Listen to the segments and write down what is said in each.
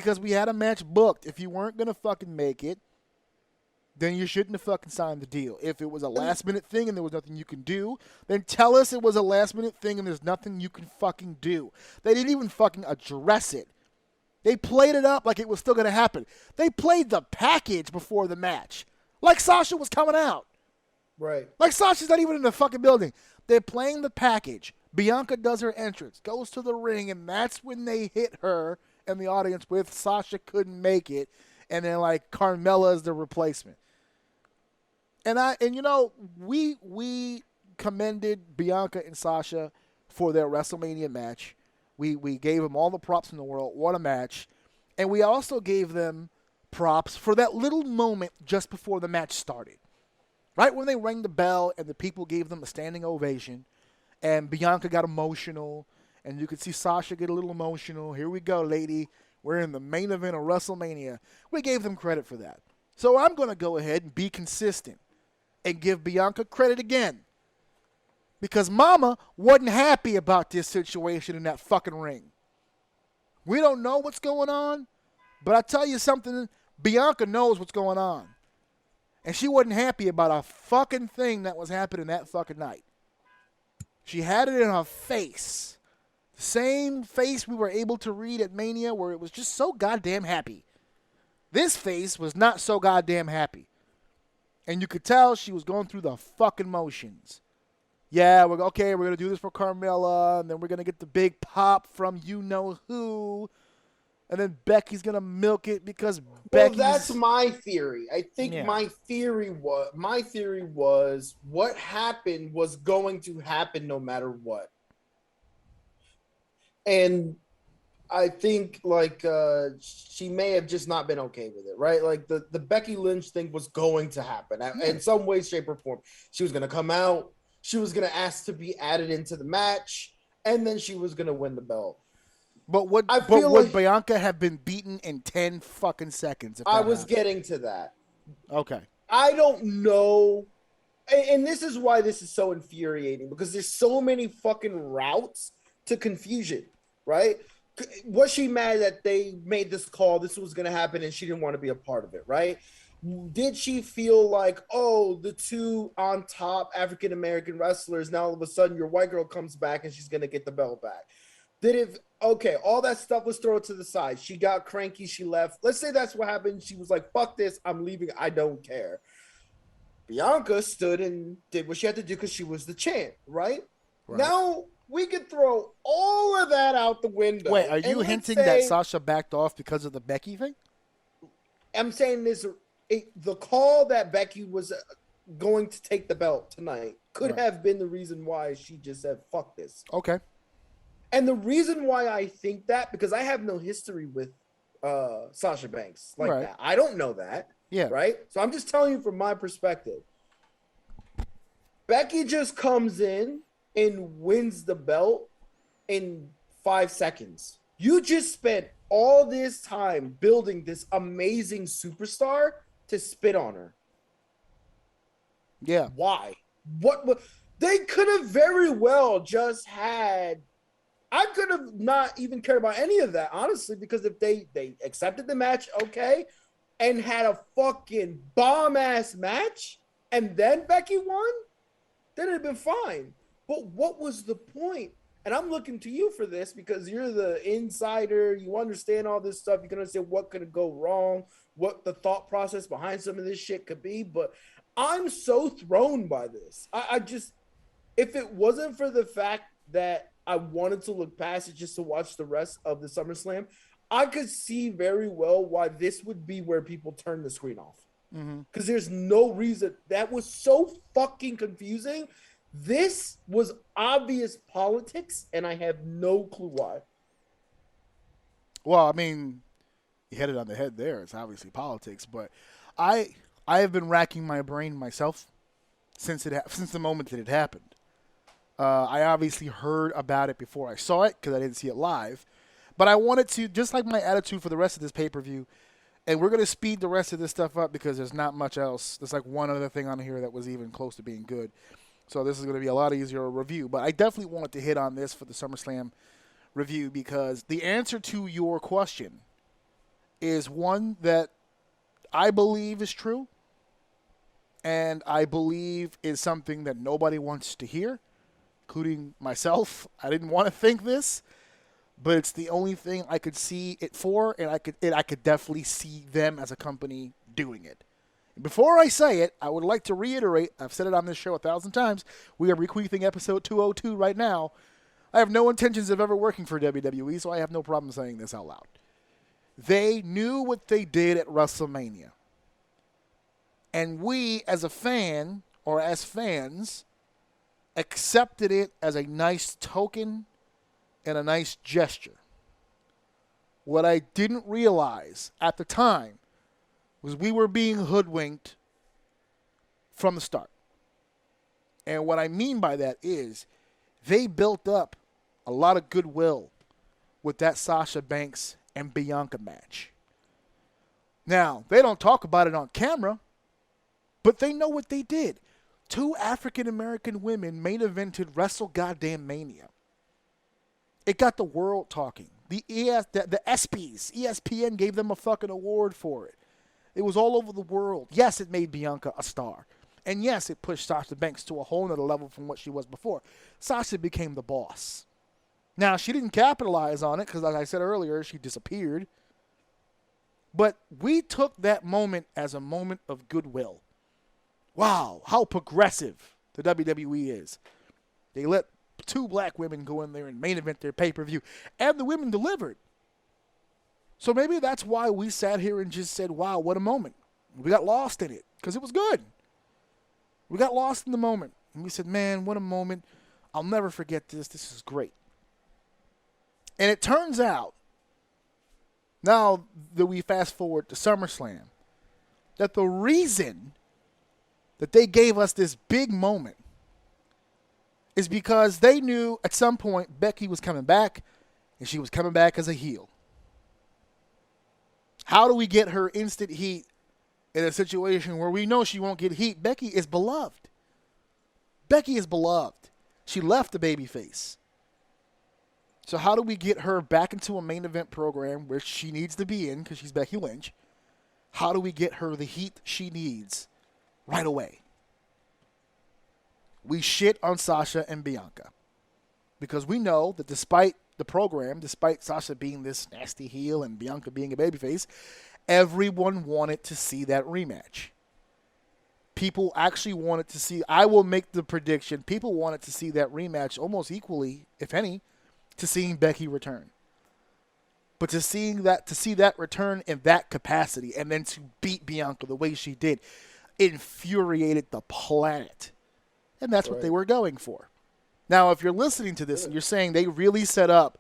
because we had a match booked. If you weren't going to fucking make it, then you shouldn't have fucking signed the deal. If it was a last-minute thing and there was nothing you can do, then tell us it was a last-minute thing and there's nothing you can fucking do. They didn't even fucking address it. They played it up like it was still going to happen. They played the package before the match, like Sasha was coming out. Right. Like Sasha's not even in the fucking building. They're playing the package. Bianca does her entrance, goes to the ring, and that's when they hit her and the audience with Sasha couldn't make it, and then like Carmella is the replacement. And you know, we commended Bianca and Sasha for their WrestleMania match. We gave them all the props in the world. What a match. And we also gave them props for that little moment just before the match started. Right when they rang the bell and the people gave them a standing ovation and Bianca got emotional and you could see Sasha get a little emotional. Here we go, lady. We're in the main event of WrestleMania. We gave them credit for that. So I'm going to go ahead and be consistent and give Bianca credit again. Because Mama wasn't happy about this situation in that fucking ring. We don't know what's going on, but I tell you something, Bianca knows what's going on. And she wasn't happy about a fucking thing that was happening that fucking night. She had it in her face. The same face we were able to read at Mania where it was just so goddamn happy. This face was not so goddamn happy. And you could tell she was going through the fucking motions. Yeah, we're going to do this for Carmella, and then we're going to get the big pop from you-know-who, and then Becky's going to milk it because Becky's... Well, that's my theory. I think my theory was what happened was going to happen no matter what. And I think, like, she may have just not been okay with it, right? Like, the Becky Lynch thing was going to happen in some way, shape, or form. She was going to come out. She was going to ask to be added into the match, and then she was going to win the belt. But would Bianca have been beaten in 10 fucking seconds? I was getting to that. Okay. I don't know. And this is why this is so infuriating, because there's so many fucking routes to confusion, right? Was she mad that they made this call, this was going to happen, and she didn't want to be a part of it, right? Did she feel like, oh, the two on top African-American wrestlers, now all of a sudden your white girl comes back and she's going to get the belt back? Okay, all that stuff was thrown to the side. She got cranky, she left. Let's say that's what happened. She was like, fuck this, I'm leaving, I don't care. Bianca stood and did what she had to do because she was the champ, right? Now we could throw all of that out the window. Wait, are you hinting that Sasha backed off because of the Becky thing? I'm saying this. The call that Becky was going to take the belt tonight could have been the reason why she just said, fuck this. Okay. And the reason why I think that, because I have no history with Sasha Banks like that. I don't know that. Yeah. Right? So I'm just telling you from my perspective. Becky just comes in and wins the belt in 5 seconds. You just spent all this time building this amazing superstar to spit on her. Yeah. Why? What they could have very well just had. I could have not even cared about any of that, honestly, because if they accepted the match, okay, and had a fucking bomb-ass match, and then Becky won, then it'd have been fine. But what was the point? And I'm looking to you for this because you're the insider. You understand all this stuff. You can understand what could go wrong, what the thought process behind some of this shit could be. But I'm so thrown by this. I just, if it wasn't for the fact that I wanted to look past it just to watch the rest of the SummerSlam, I could see very well why this would be where people turn the screen off. Because there's no reason. That was so fucking confusing. This was obvious politics, and I have no clue why. Well, I mean, you hit it on the head there. It's obviously politics, but I have been racking my brain myself since the moment that it happened. I obviously heard about it before I saw it because I didn't see it live, but I wanted to, just like my attitude for the rest of this pay-per-view, and we're going to speed the rest of this stuff up because there's not much else. There's like one other thing on here that was even close to being good. So this is going to be a lot easier review. But I definitely wanted to hit on this for the SummerSlam review because the answer to your question is one that I believe is true, and I believe is something that nobody wants to hear, including myself. I didn't want to think this, but it's the only thing I could see it for, and I could definitely see them as a company doing it. Before I say it, I would like to reiterate, I've said it on this show 1,000 times, we are bequeathing episode 202 right now. I have no intentions of ever working for WWE, so I have no problem saying this out loud. They knew what they did at WrestleMania. And we, as a fan, or as fans, accepted it as a nice token and a nice gesture. What I didn't realize at the time was we were being hoodwinked from the start. And what I mean by that is they built up a lot of goodwill with that Sasha Banks and Bianca match. Now, they don't talk about it on camera, but they know what they did. 2 African-American women main evented Wrestle Goddamn Mania. It got the world talking. The ESPYs, ESPN gave them a fucking award for it. It was all over the world. Yes, it made Bianca a star. And yes, it pushed Sasha Banks to a whole nother level from what she was before. Sasha became the boss. Now, she didn't capitalize on it because, like I said earlier, she disappeared. But we took that moment as a moment of goodwill. Wow, how progressive the WWE is. They let 2 black women go in there and main event their pay-per-view. And the women delivered. So maybe that's why we sat here and just said, wow, what a moment. We got lost in it because it was good. We got lost in the moment. And we said, man, what a moment. I'll never forget this. This is great. And it turns out, now that we fast forward to SummerSlam, that the reason that they gave us this big moment is because they knew at some point Becky was coming back, and she was coming back as a heel. How do we get her instant heat in a situation where we know she won't get heat? Becky is beloved. Becky is beloved. She left the babyface. So how do we get her back into a main event program where she needs to be in because she's Becky Lynch? How do we get her the heat she needs right away? We shit on Sasha and Bianca because we know that despite the program, despite Sasha being this nasty heel and Bianca being a babyface, everyone wanted to see that rematch. People actually wanted to see, I will make the prediction, people wanted to see that rematch almost equally, if any, to seeing Becky return. But to see that return in that capacity and then to beat Bianca the way she did infuriated the planet. And that's what they were going for. Now, if you're listening to this and you're saying they really set up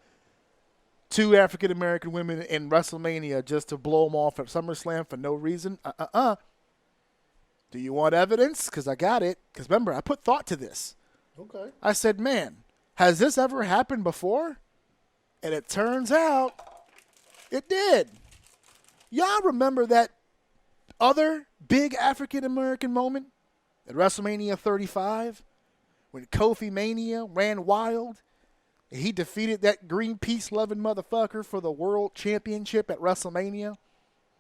2 African-American women in WrestleMania just to blow them off at SummerSlam for no reason, do you want evidence? Because I got it. Because remember, I put thought to this. Okay. I said, man, has this ever happened before? And it turns out it did. Y'all remember that other big African-American moment at WrestleMania 35 when Kofi Mania ran wild and he defeated that Greenpeace-loving motherfucker for the World Championship at WrestleMania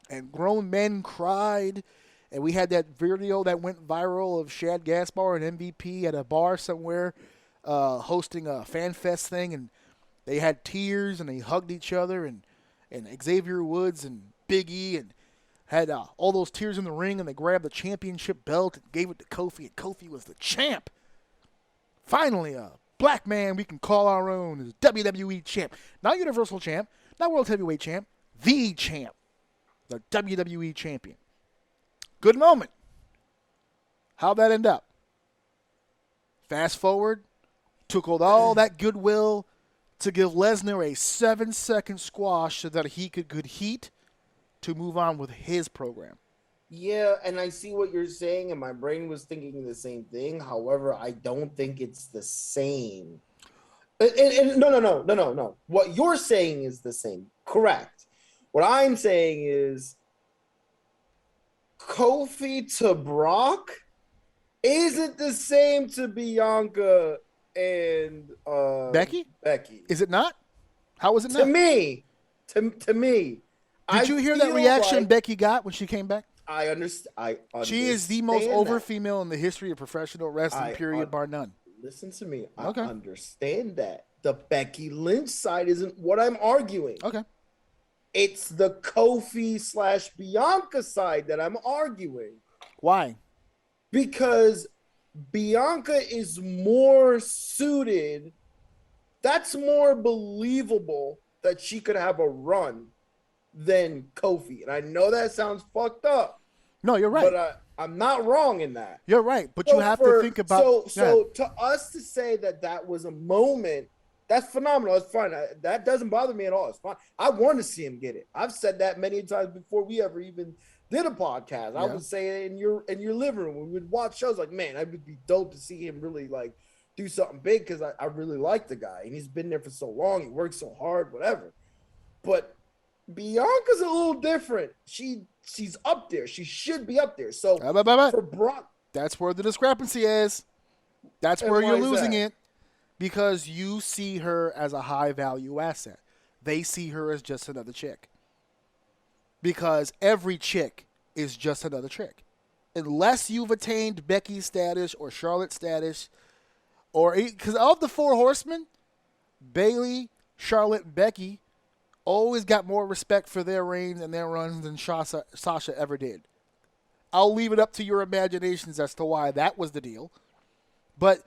and grown men cried and we had that video that went viral of Shad Gaspar and MVP at a bar somewhere hosting a fan fest thing, and they had tears and they hugged each other, and Xavier Woods and Big E and had all those tears in the ring, and they grabbed the championship belt and gave it to Kofi, and Kofi was the champ. Finally, a black man we can call our own is WWE champ. Not Universal champ, not World Heavyweight champ, the champ, the WWE champion. Good moment. How'd that end up? Fast forward, took all that goodwill to give Lesnar a 7-second squash so that he could get heat to move on with his program. Yeah, and I see what you're saying, and my brain was thinking the same thing. However, I don't think it's the same. And no. What you're saying is the same. Correct. What I'm saying is Kofi to Brock isn't the same to Bianca and Becky? Becky. Is it not? How is it not? To me, Did you hear that feel reaction like Becky got when she came back? I understand. She is the most over female in the history of professional wrestling, period, bar none. Listen to me. Okay. I understand that. The Becky Lynch side isn't what I'm arguing. Okay. It's the Kofi / Bianca side that I'm arguing. Why? Because Bianca is more suited. That's more believable that she could have a run than Kofi. And I know that sounds fucked up. No, you're right. But I'm not wrong in that. You're right. But you have to think about... So to us to say that was a moment, that's phenomenal. It's fine. That doesn't bother me at all. It's fine. I want to see him get it. I've said that many times before we ever even did a podcast. I would say it in your living room when we would watch shows, like, man, it would be dope to see him really like do something big, because I really like the guy and he's been there for so long. He works so hard, whatever. But Bianca's a little different. She's up there. She should be up there. So for Brock, that's where the discrepancy is. That's where you're losing it, because you see her as a high value asset. They see her as just another chick. Because every chick is just another chick. Unless you've attained Becky's status or Charlotte's status, or because of the four horsemen, Bayley, Charlotte, and Becky always got more respect for their reigns and their runs than Sasha ever did. I'll leave it up to your imaginations as to why that was the deal. But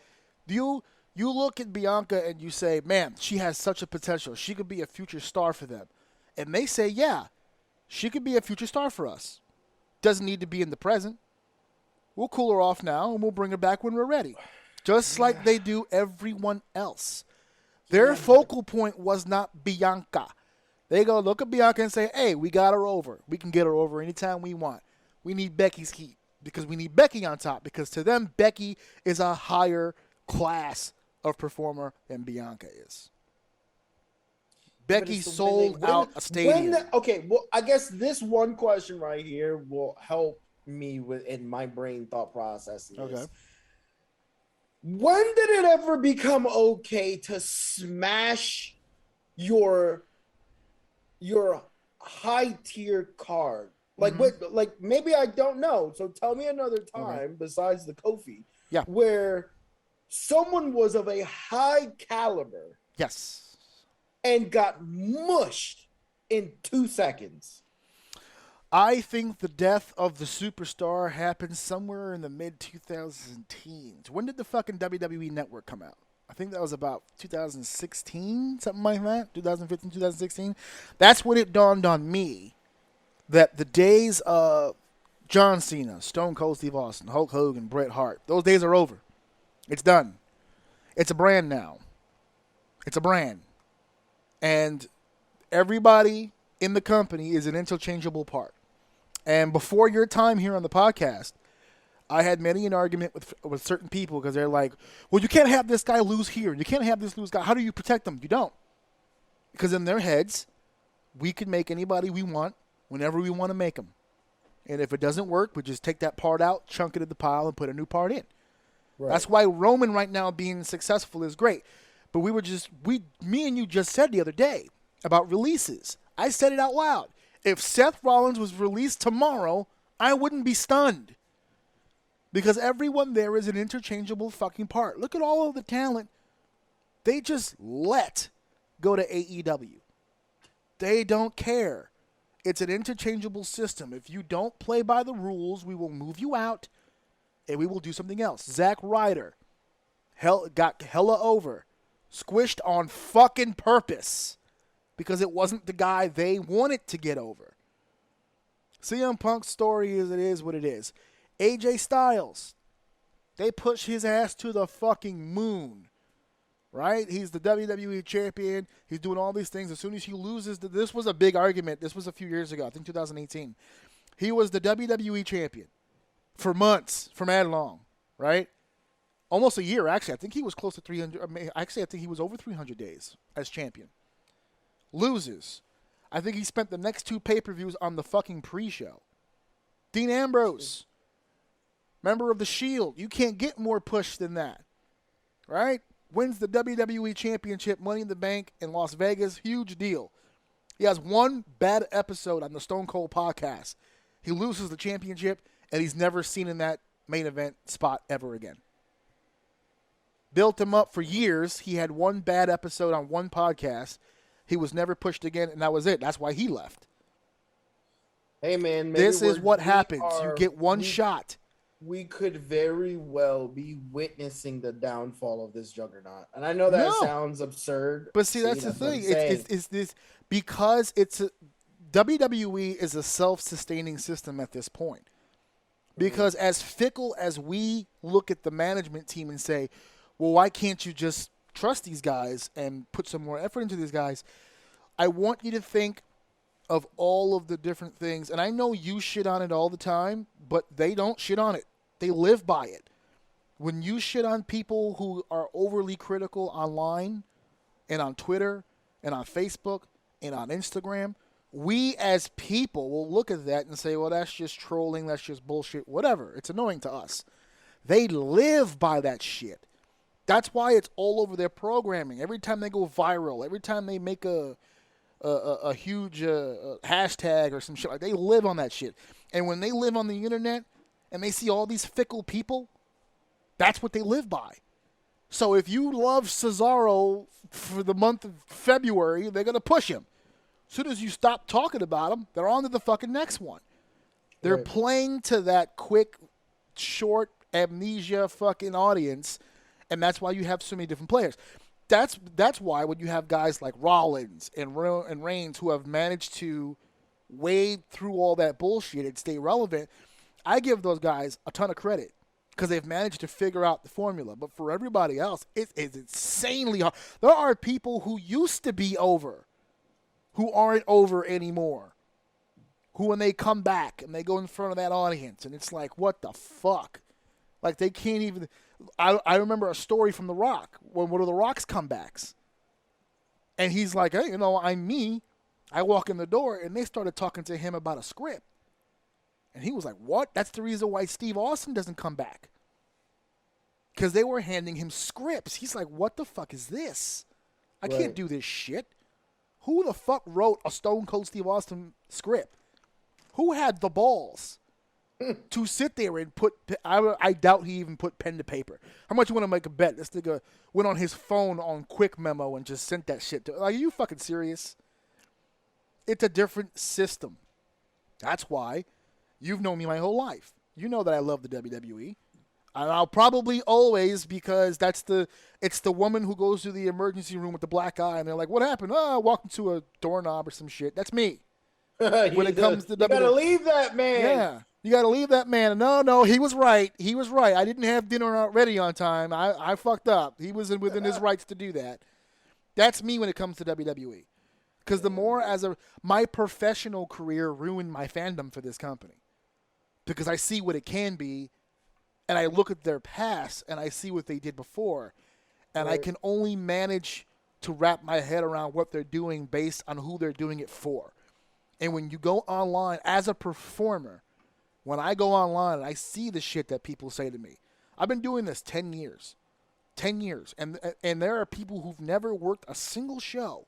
you look at Bianca and you say, man, she has such a potential. She could be a future star for them. And they say, yeah, she could be a future star for us. Doesn't need to be in the present. We'll cool her off now and we'll bring her back when we're ready. Just like they do everyone else. Their focal point was not Bianca. They go look at Bianca and say, hey, we got her over. We can get her over anytime we want. We need Becky's heat because we need Becky on top, because to them, Becky is a higher class of performer than Bianca is. Becky sold out a stadium. Well, I guess this one question right here will help me in my brain thought process. Okay. When did it ever become okay to smash your high tier card? Like what? Like maybe I don't know. So tell me another time besides the Kofi, where someone was of a high caliber, and got mushed in 2 seconds. I think the death of the superstar happened somewhere in the mid-2010s. When did the fucking WWE Network come out? I think that was about 2016, something like that, 2015, 2016. That's when it dawned on me that the days of John Cena, Stone Cold Steve Austin, Hulk Hogan, Bret Hart, those days are over. It's done. It's a brand now. It's a brand. And everybody in the company is an interchangeable part. And before your time here on the podcast, I had many an argument with certain people because they're like, well, you can't have this guy lose here. You can't have this lose guy. How do you protect them? You don't. Because in their heads, we can make anybody we want whenever we want to make them. And if it doesn't work, we just take that part out, chunk it in the pile, and put a new part in. Right. That's why Roman right now being successful is great. But me and you just said the other day about releases. I said it out loud. If Seth Rollins was released tomorrow, I wouldn't be stunned. Because everyone there is an interchangeable fucking part. Look at all of the talent they just let go to AEW. They don't care. It's an interchangeable system. If you don't play by the rules, we will move you out and we will do something else. Zack Ryder got hella over. Squished on fucking purpose. Because it wasn't the guy they wanted to get over. CM Punk's story is what it is. AJ Styles, they push his ass to the fucking moon. Right? He's the WWE champion. He's doing all these things. As soon as he loses, this was a big argument. This was a few years ago, I think 2018. He was the WWE champion for months, for mad long. Right? Almost a year, actually. I think he was close to 300. Actually, I think he was over 300 days as champion. Loses. I think he spent the next 2 pay-per-views on the fucking pre-show. Dean Ambrose, member of the Shield. You can't get more push than that. Right? Wins the WWE Championship, Money in the Bank in Las Vegas. Huge deal. He has one bad episode on the Stone Cold podcast. He loses the championship, and he's never seen in that main event spot ever again. Built him up for years. He had one bad episode on one podcast. He was never pushed again, and that was it. That's why he left. Hey, man. This is what happens. You get one shot. We could very well be witnessing the downfall of this juggernaut. And I know that sounds absurd. But see, that's the thing. It's this because WWE is a self-sustaining system at this point. Because as fickle as we look at the management team and say, well, why can't you just trust these guys and put some more effort into these guys? I want you to think of all of the different things. And I know you shit on it all the time, but they don't shit on it. They live by it. When you shit on people who are overly critical online and on Twitter and on Facebook and on Instagram, we as people will look at that and say, well, that's just trolling, that's just bullshit, whatever. It's annoying to us. They live by that shit. That's why it's all over their programming. Every time they go viral, every time they make a huge hashtag or some shit, like they live on that shit. And when they live on the internet and they see all these fickle people, that's what they live by. So if you love Cesaro for the month of February, they're going to push him. As soon as you stop talking about him, they're on to the fucking next one. They're playing to that quick, short, amnesia fucking audience, and that's why you have so many different players. That's why when you have guys like Rollins and Reigns who have managed to wade through all that bullshit and stay relevant, I give those guys a ton of credit because they've managed to figure out the formula. But for everybody else, it is insanely hard. There are people who used to be over who aren't over anymore, who when they come back and they go in front of that audience and it's like, what the fuck? Like they can't even... I remember a story from The Rock, when one of The Rock's comebacks. And he's like, hey, I'm me. I walk in the door, and they started talking to him about a script. And he was like, what? That's the reason why Steve Austin doesn't come back. Because they were handing him scripts. He's like, what the fuck is this? I can't do this shit. Who the fuck wrote a Stone Cold Steve Austin script? Who had the balls to sit there and put... I doubt he even put pen to paper. How much you want to make a bet? This nigga went on his phone on Quick Memo and just sent that shit to... Like, are you fucking serious? It's a different system. That's why you've known me my whole life. You know that I love the WWE. And I'll probably always, because it's the woman who goes to the emergency room with the black eye and they're like, what happened? Oh, I walked into a doorknob or some shit. That's me. When it comes to WWE. You gotta leave that man. Yeah. You got to leave that man. No, he was right. He was right. I didn't have dinner ready on time. I fucked up. He was within his rights to do that. That's me when it comes to WWE. Because the more my professional career ruined my fandom for this company. Because I see what it can be, and I look at their past, and I see what they did before, and I can only manage to wrap my head around what they're doing based on who they're doing it for. And when you go online as a performer, when I go online and I see the shit that people say to me, I've been doing this 10 years. 10 years. And there are people who've never worked a single show,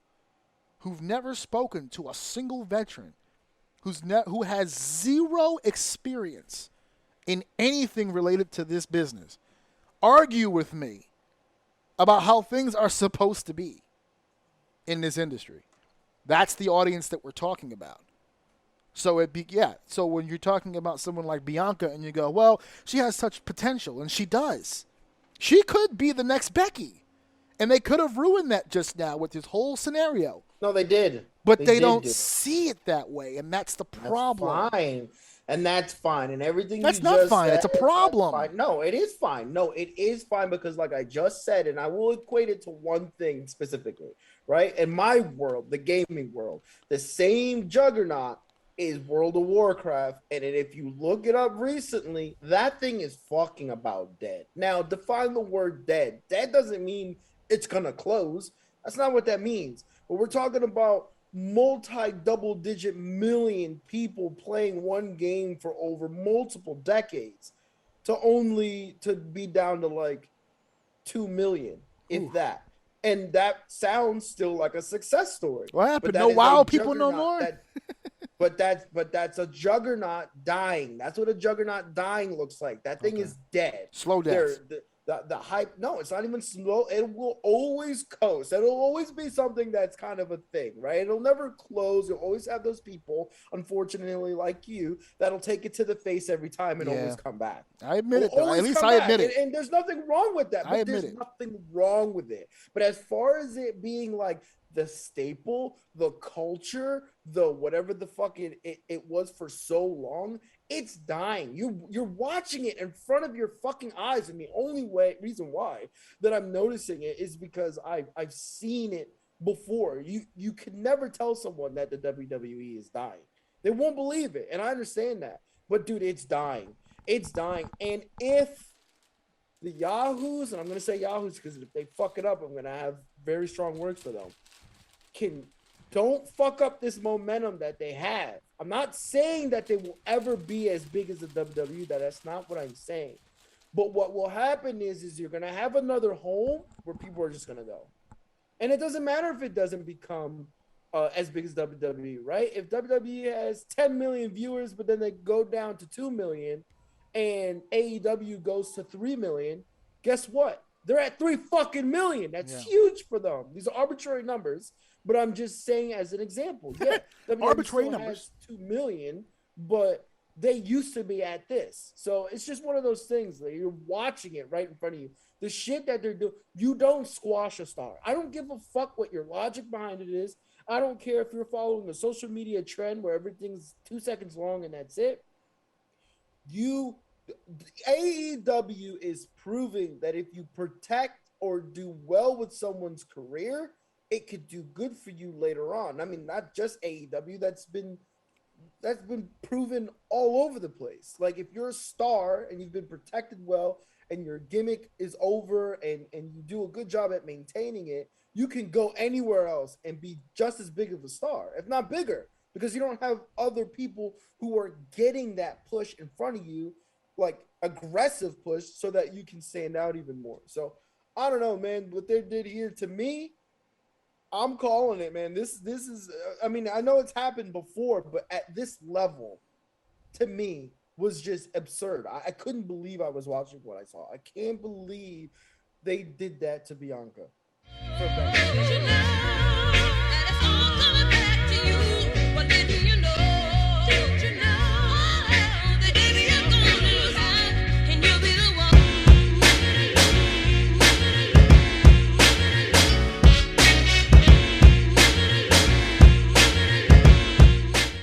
who've never spoken to a single veteran, who has zero experience in anything related to this business, argue with me about how things are supposed to be in this industry. That's the audience that we're talking about. So So when you're talking about someone like Bianca and you go, well, she has such potential, and she does. She could be the next Becky. And they could have ruined that just now with this whole scenario. No, they did. But they don't see it that way, and that's the problem. That's fine. And that's fine. And everything that's you not just fine. said, it's a problem. No, it is fine. No, it is fine because like I just said, and I will equate it to one thing specifically, right? In my world, the gaming world, the same juggernaut is World of Warcraft. And if you look it up recently, that thing is fucking about dead. Now, define the word dead. Dead doesn't mean it's going to close. That's not what that means. But we're talking about multi-double-digit million people playing one game for over multiple decades to be down to like 2 million, if that. And that sounds still like a success story. What happened? But No that is WoW a people no juggernaut more? but that's a juggernaut dying. That's what a juggernaut dying looks like. That thing is dead. Slow death. The hype, no, it's not even slow. It will always coast. It'll always be something that's kind of a thing, right? It'll never close. You'll always have those people, unfortunately, like you, that'll take it to the face every time and always come back. I admit it, though. Always At least come I back. admit it. And there's nothing wrong with that. But there's nothing wrong with it. But as far as it being like the staple, the culture, the whatever the fuck it was for so long, it's dying. You're watching it in front of your fucking eyes, and the only reason why that I'm noticing it is because I've seen it before. You can never tell someone that the WWE is dying. They won't believe it, and I understand that. But dude, it's dying. It's dying. And if the Yahoos, and I'm gonna say Yahoos because if they fuck it up, I'm gonna have very strong words for them. Don't fuck up this momentum that they have. I'm not saying that they will ever be as big as the WWE. That's not what I'm saying. But what will happen is you're gonna have another home where people are just gonna go, and it doesn't matter if it doesn't become as big as WWE, right? If WWE has 10 million viewers, but then they go down to 2 million, and AEW goes to 3 million, guess what? They're at 3 fucking million. That's huge for them. These are arbitrary numbers. But I'm just saying as an example. Yeah, arbitrary numbers. 2 million, but they used to be at this. So it's just one of those things that you're watching it right in front of you. The shit that they're doing, you don't squash a star. I don't give a fuck what your logic behind it is. I don't care if you're following a social media trend where everything's 2 seconds long and that's it. AEW is proving that if you protect or do well with someone's career, it could do good for you later on. I mean, not just AEW. That's been proven all over the place. Like if you're a star and you've been protected well and your gimmick is over and you do a good job at maintaining it, you can go anywhere else and be just as big of a star, if not bigger, because you don't have other people who are getting that push in front of you, like aggressive push, so that you can stand out even more. So I don't know, man, what they did here to me, I'm calling it, man. This is, I mean, I know it's happened before, but at this level, to me, was just absurd. I couldn't believe I was watching what I saw. I can't believe they did that to Bianca. For Becky.